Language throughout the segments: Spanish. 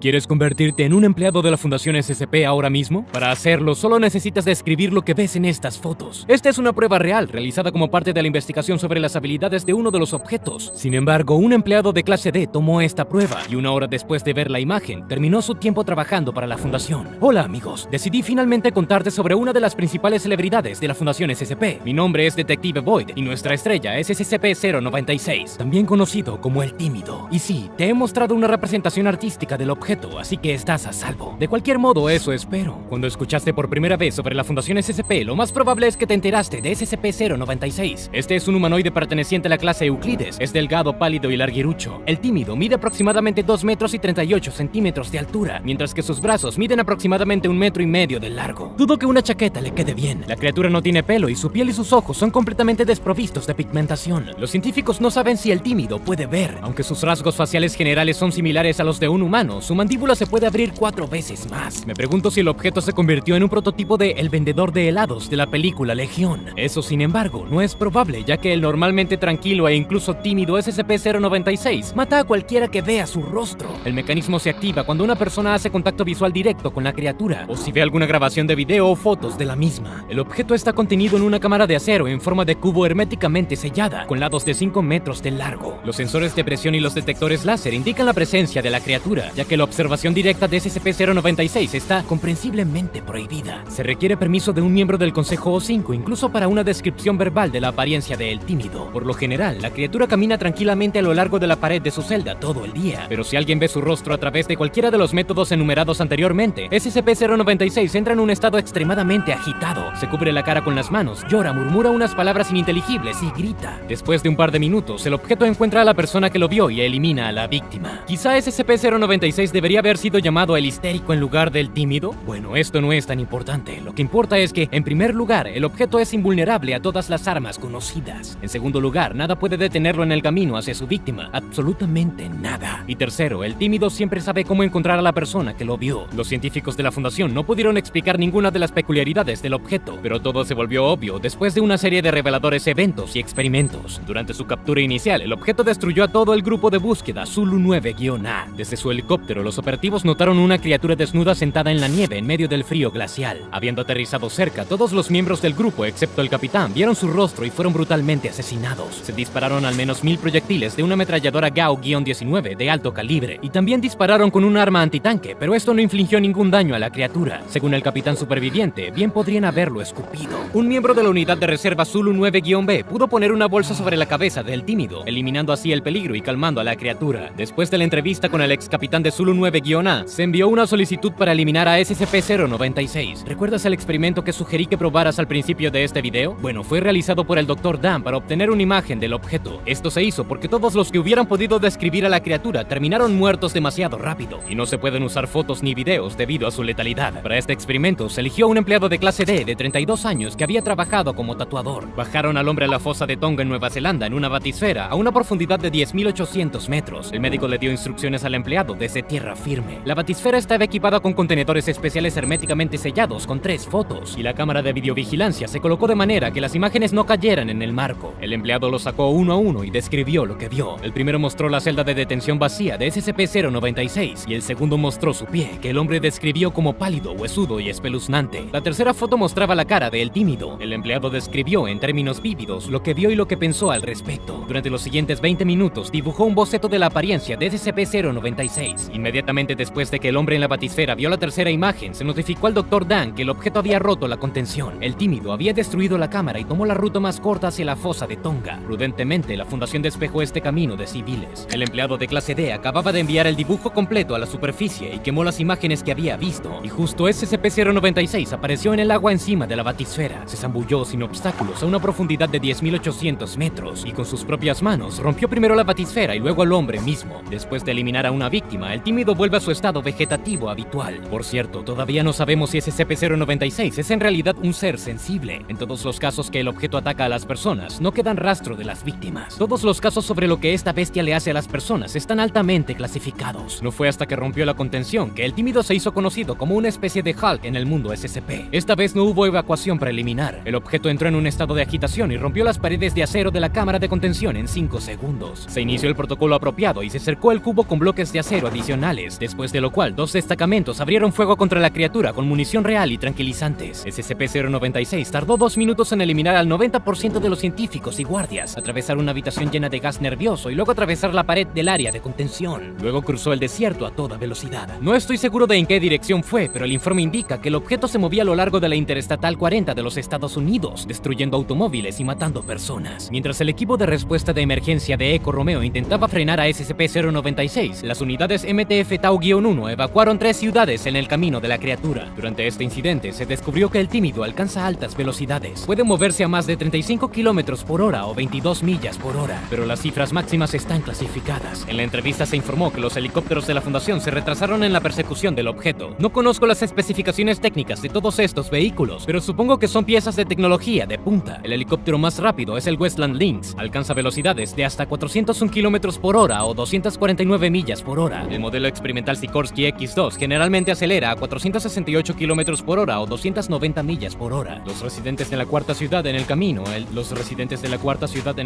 ¿Quieres convertirte en un empleado de la Fundación SCP ahora mismo? Para hacerlo, solo necesitas describir lo que ves en estas fotos. Esta es una prueba real, realizada como parte de la investigación sobre las habilidades de uno de los objetos. Sin embargo, un empleado de clase D tomó esta prueba y una hora después de ver la imagen, terminó su tiempo trabajando para la Fundación. Hola amigos, decidí finalmente contarte sobre una de las principales celebridades de la Fundación SCP. Mi nombre es Detective Void y nuestra estrella es SCP-096, también conocido como el Tímido. Y sí, te he mostrado una representación artística del objeto, así que estás a salvo. De cualquier modo, eso espero. Cuando escuchaste por primera vez sobre la Fundación SCP, lo más probable es que te enteraste de SCP-096. Este es un humanoide perteneciente a la clase Euclides. Es delgado, pálido y larguirucho. El Tímido mide aproximadamente 2 metros y 38 centímetros de altura, mientras que sus brazos miden aproximadamente 1,5 metros de largo. Dudo que una chaqueta le quede bien. La criatura no tiene pelo y su piel y sus ojos son completamente desprovistos de pigmentación. Los científicos no saben si el Tímido puede ver. Aunque sus rasgos faciales generales son similares a los de un humano, su mandíbula se puede abrir 4 veces más. Me pregunto si el objeto se convirtió en un prototipo de El vendedor de helados de la película Legión. Eso, sin embargo, no es probable, ya que el normalmente tranquilo e incluso tímido SCP-096 mata a cualquiera que vea su rostro. El mecanismo se activa cuando una persona hace contacto visual directo con la criatura, o si ve alguna grabación de video o fotos de la misma. El objeto está contenido en una cámara de acero en forma de cubo herméticamente sellada, con lados de 5 metros de largo. Los sensores de presión y los detectores láser indican la presencia de la criatura, ya que la observación directa de SCP-096 está comprensiblemente prohibida. Se requiere permiso de un miembro del Consejo O5 incluso para una descripción verbal de la apariencia de El Tímido. Por lo general, la criatura camina tranquilamente a lo largo de la pared de su celda todo el día, pero si alguien ve su rostro a través de cualquiera de los métodos enumerados anteriormente, SCP-096 entra en un estado extremadamente agitado. Se cubre la cara con las manos, llora, murmura unas palabras ininteligibles y grita. Después de un par de minutos, el objeto encuentra a la persona que lo vio y elimina a la víctima. Quizá SCP-096 debería haber sido llamado el histérico en lugar del tímido. Bueno, esto no es tan importante. Lo que importa es que, en primer lugar, el objeto es invulnerable a todas las armas conocidas. En segundo lugar, nada puede detenerlo en el camino hacia su víctima. Absolutamente nada. Y tercero, el tímido siempre sabe cómo encontrar a la persona que lo vio. Los científicos de la Fundación no pudieron explicar ninguna de las peculiaridades del objeto, pero todo se volvió obvio después de una serie de reveladores eventos y experimentos. Durante su captura inicial, el objeto destruyó a todo el grupo de búsqueda Zulu 9-A. Desde su helicóptero, los operativos notaron una criatura desnuda sentada en la nieve en medio del frío glacial. Habiendo aterrizado cerca, todos los miembros del grupo, excepto el capitán, vieron su rostro y fueron brutalmente asesinados. Se dispararon al menos 1000 proyectiles de una ametralladora Gauss-19 de alto calibre, y también dispararon con un arma antitanque, pero esto no infligió ningún daño a la criatura. Según el capitán superviviente, bien podrían haberlo escupido. Un miembro de la unidad de reserva Zulu 9-B pudo poner una bolsa sobre la cabeza del tímido, eliminando así el peligro y calmando a la criatura. Después de la entrevista con el ex capitán de Zulu 9-A, se envió una solicitud para eliminar a SCP-096. ¿Recuerdas el experimento que sugerí que probaras al principio de este video? Bueno, fue realizado por el Dr. Dan para obtener una imagen del objeto. Esto se hizo porque todos los que hubieran podido describir a la criatura terminaron muertos demasiado rápido, y no se pueden usar fotos ni videos debido a su letalidad. Para este experimento se eligió a un empleado de clase D de 32 años que había trabajado como tatuador. Bajaron al hombre a la fosa de Tonga en Nueva Zelanda en una batisfera a una profundidad de 10.800 metros. El médico le dio instrucciones al empleado desde tierra firme. La batisfera estaba equipada con contenedores especiales herméticamente sellados con 3 fotos, y la cámara de videovigilancia se colocó de manera que las imágenes no cayeran en el marco. El empleado los sacó uno a uno y describió lo que vio. El primero mostró la celda de detención vacía de SCP-096 y el segundo mostró su pie, que el hombre describió como pálido, huesudo y espeluznante. La tercera foto mostraba la cara de El Tímido. El empleado describió en términos vívidos lo que vio y lo que pensó al respecto. Durante los siguientes 20 minutos dibujó un boceto de la apariencia de SCP-096. Inmediatamente después de que el hombre en la batisfera vio la tercera imagen, se notificó al Dr. Dan que el objeto había roto la contención. El Tímido había destruido la cámara y tomó la ruta más corta hacia la fosa de Tonga. Prudentemente, la Fundación despejó este camino de civiles. El empleado de clase D acababa de enviar el dibujo completo a la superficie y quemó las imágenes que había visto. Y justo SCP-096 apareció en el agua encima de la batisfera. Se zambulló sin obstáculos a una profundidad de 10.800 metros y con sus propias manos rompió primero la batisfera y luego al hombre mismo. Después de eliminar a una víctima, el tímido vuelve a su estado vegetativo habitual. Por cierto, todavía no sabemos si SCP-096 es en realidad un ser sensible. En todos los casos que el objeto ataca a las personas, no quedan rastro de las víctimas. Todos los casos sobre lo que esta bestia le hace a las personas están altamente clasificados. No fue hasta que rompió la contención que el tímido se hizo conocido como una especie de Hulk en el mundo SCP. Esta vez no hubo evacuación preliminar. El objeto entró en un estado de agitación y rompió las paredes de acero de la cámara de contención en 5 segundos. Se inició el protocolo apropiado y se cercó el cubo con bloques de acero adicionales adicionales, después de lo cual 2 destacamentos abrieron fuego contra la criatura con munición real y tranquilizantes. SCP-096 tardó 2 minutos en eliminar al 90% de los científicos y guardias, atravesar una habitación llena de gas nervioso y luego atravesar la pared del área de contención. Luego cruzó el desierto a toda velocidad. No estoy seguro de en qué dirección fue, pero el informe indica que el objeto se movía a lo largo de la Interestatal 40 de los Estados Unidos, destruyendo automóviles y matando personas. Mientras el equipo de respuesta de emergencia de Eco Romeo intentaba frenar a SCP-096, las unidades MTF Tau-1 evacuaron 3 ciudades en el camino de la criatura. Durante este incidente se descubrió que el tímido alcanza altas velocidades. Puede moverse a más de 35 km por hora o 22 millas por hora, pero las cifras máximas están clasificadas. En la entrevista se informó que los helicópteros de la Fundación se retrasaron en la persecución del objeto. No conozco las especificaciones técnicas de todos estos vehículos, pero supongo que son piezas de tecnología de punta. El helicóptero más rápido es el Westland Lynx. Alcanza velocidades de hasta 401 km por hora o 249 millas por hora. El modelo experimental Sikorsky X2 generalmente acelera a 468 km por hora o 290 millas por hora. Los residentes de la cuarta ciudad en el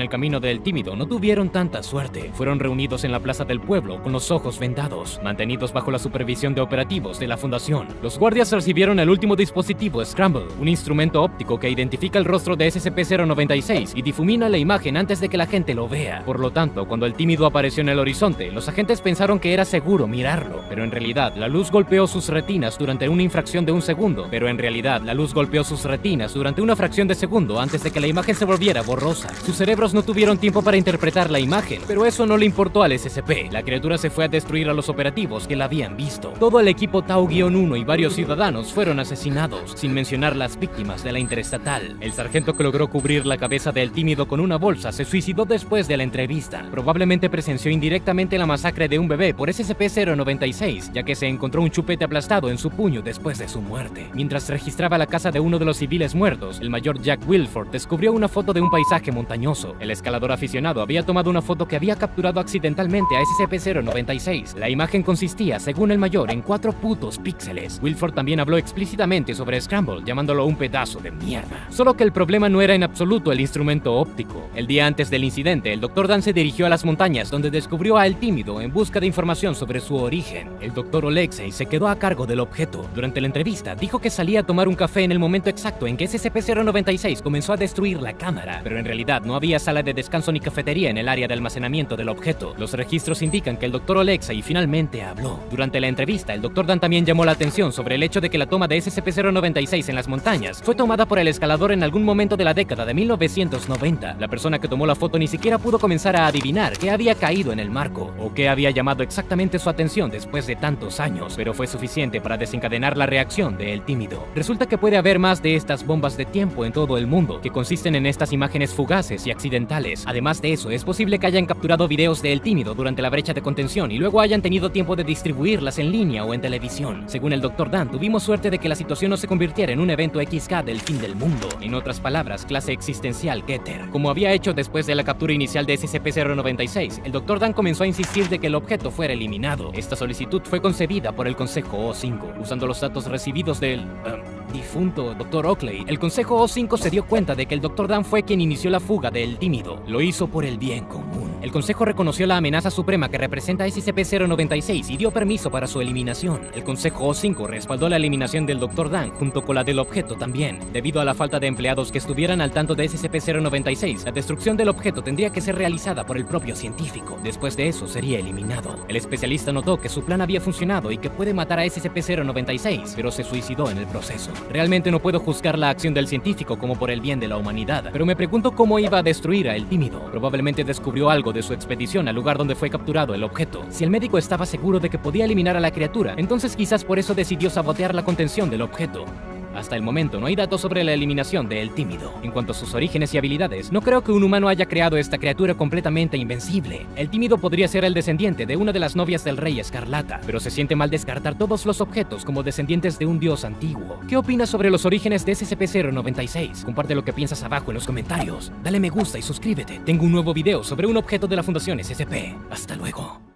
camino del tímido no tuvieron tanta suerte. Fueron reunidos en la plaza del pueblo con los ojos vendados, mantenidos bajo la supervisión de operativos de la Fundación. Los guardias recibieron el último dispositivo Scramble, un instrumento óptico que identifica el rostro de SCP-096 y difumina la imagen antes de que la gente lo vea. Por lo tanto, cuando el tímido apareció en el horizonte, los agentes pensaron que era seguro mirarlo, pero en realidad la luz golpeó sus retinas durante una fracción de segundo antes de que la imagen se volviera borrosa. Sus cerebros no tuvieron tiempo para interpretar la imagen, pero eso no le importó al SCP. La criatura se fue a destruir a los operativos que la habían visto. Todo el equipo Tau-1 y varios ciudadanos fueron asesinados, sin mencionar las víctimas de la Interestatal. El sargento que logró cubrir la cabeza del tímido con una bolsa se suicidó después de la entrevista. Probablemente presenció indirectamente la masacre de un bebé por SCP-096, ya que se encontró un chupete aplastado en su puño después de su muerte. Mientras registraba la casa de uno de los civiles muertos, el mayor Jack Wilford descubrió una foto de un paisaje montañoso. El escalador aficionado había tomado una foto que había capturado accidentalmente a SCP-096. La imagen consistía, según el mayor, en 4 putos píxeles. Wilford también habló explícitamente sobre Scramble, llamándolo un pedazo de mierda. Solo que el problema no era en absoluto el instrumento óptico. El día antes del incidente, el Dr. Dan se dirigió a las montañas donde descubrió a El Tímido en busca de información sobre su origen. El Dr. Oleksei se quedó a cargo del objeto. Durante la entrevista, dijo que salía a tomar un café en el momento exacto en que SCP-096 comenzó a destruir la cámara, pero en realidad no había sala de descanso ni cafetería en el área de almacenamiento del objeto. Los registros indican que el Dr. Oleksei finalmente habló. Durante la entrevista, el Dr. Dan también llamó la atención sobre el hecho de que la toma de SCP-096 en las montañas fue tomada por el escalador en algún momento de la década de 1990. La persona que tomó la foto ni siquiera pudo comenzar a adivinar qué había caído en el marco o qué había llamado exactamente su atención después de tantos años, pero fue suficiente para desencadenar la reacción de El Tímido. Resulta que puede haber más de estas bombas de tiempo en todo el mundo, que consisten en estas imágenes fugaces y accidentales. Además de eso, es posible que hayan capturado videos de El Tímido durante la brecha de contención y luego hayan tenido tiempo de distribuirlas en línea o en televisión. Según el Dr. Dan, tuvimos suerte de que la situación no se convirtiera en un evento XK del fin del mundo. En otras palabras, clase existencial Keter. Como había hecho después de la captura inicial de SCP-096, el Dr. Dan comenzó a insistir de que el objeto fuera eliminado. Esta solicitud fue concebida por el Consejo O5, usando los datos recibidos del difunto Dr. Oakley. El Consejo O5 se dio cuenta de que el Dr. Dan fue quien inició la fuga de El Tímido. Lo hizo por el bien común. El Consejo reconoció la amenaza suprema que representa SCP-096 y dio permiso para su eliminación. El Consejo O5 respaldó la eliminación del Dr. Dan junto con la del objeto también. Debido a la falta de empleados que estuvieran al tanto de SCP-096, la destrucción del objeto tendría que ser realizada por el propio científico. Después de eso, sería eliminado. El especialista notó que su plan había funcionado y que puede matar a SCP-096, pero se suicidó en el proceso. Realmente no puedo juzgar la acción del científico como por el bien de la humanidad, pero me pregunto cómo iba a destruir a El Tímido. Probablemente descubrió algo de su expedición al lugar donde fue capturado el objeto. Si el médico estaba seguro de que podía eliminar a la criatura, entonces quizás por eso decidió sabotear la contención del objeto. Hasta el momento no hay datos sobre la eliminación de El Tímido. En cuanto a sus orígenes y habilidades, no creo que un humano haya creado esta criatura completamente invencible. El Tímido podría ser el descendiente de una de las novias del Rey Escarlata, pero se siente mal descartar todos los objetos como descendientes de un dios antiguo. ¿Qué opinas sobre los orígenes de SCP-096? Comparte lo que piensas abajo en los comentarios. Dale me gusta y suscríbete. Tengo un nuevo video sobre un objeto de la Fundación SCP. Hasta luego.